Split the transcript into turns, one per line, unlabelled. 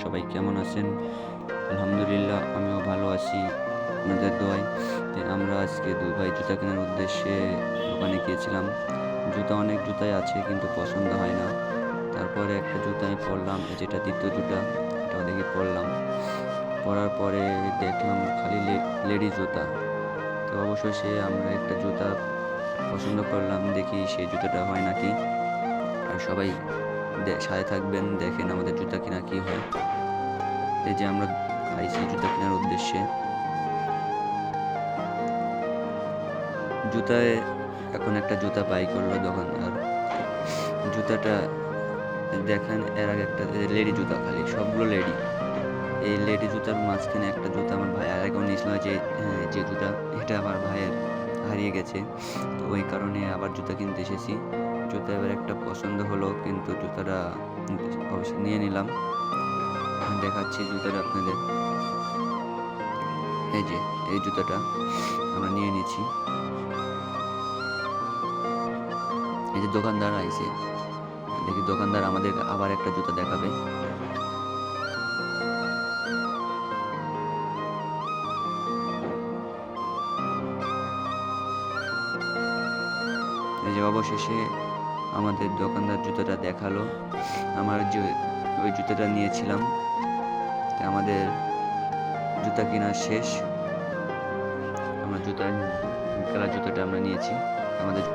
সবাই কেমন আছেন? আলহামদুলিল্লাহ আমিও ভালো আছি আপনাদের দোয়ায়। আমরা আজকে ২ ভাই জুতা কেনার উদ্দেশ্যে দোকানে গিয়েছিলাম। অনেক জুতাই আছে কিন্তু পছন্দ হয় না। তারপরে একটা জুতা আমি পড়লাম, যেটা ২য় জুতা, এটাও দেখি পড়লাম। পড়ার পরে দেখলাম খালি লেডিস জুতা। তো অবশেষে আমরা একটা জুতা পছন্দ করলাম, দেখি সেই জুতাটা হয় নাকি। আর সবাই সাথে থাকবেন, দেখেন আমাদের জুতা কিনা কি হয়। এই যে আমরা আইছি জুতা কেনার উদ্দেশ্যে। জুতায় এখন একটা জুতা বাই করলো দোকানদার। জুতাটা দেখেন, এর আগে একটা লেডি জুতা, খালি সবগুলো লেডি। এই লেডি জুতার মাঝখানে একটা জুতা আমার ভাই আরেকও নিয়েছিল, যে জুতা, এটা আমার ভাইয়ের হারিয়ে গেছে। তো ওই কারণে আবার জুতা কিনতে এসেছি। জুতা এবার একটা পছন্দ হলো, কিন্তু জুতাটা অবশ্যই নিয়ে নিলাম। দেখাচ্ছি জুতাটা আপনাদের। এই যে এই জুতাটা আমরা নিয়ে নিয়েছি। এই যে দোকানদার আইছে, দেখি দোকানদার আমাদের আবার একটা জুতা দেখাবে। এই যে অবশেষে আমাদের দোকানদার জুতাটা দেখালো। আমার যে ওই জুতাটা নিয়েছিলাম, আমাদের জুতা কেনা শেষ। আমরা কালার জুতাটা আমরা নিয়েছি আমাদের।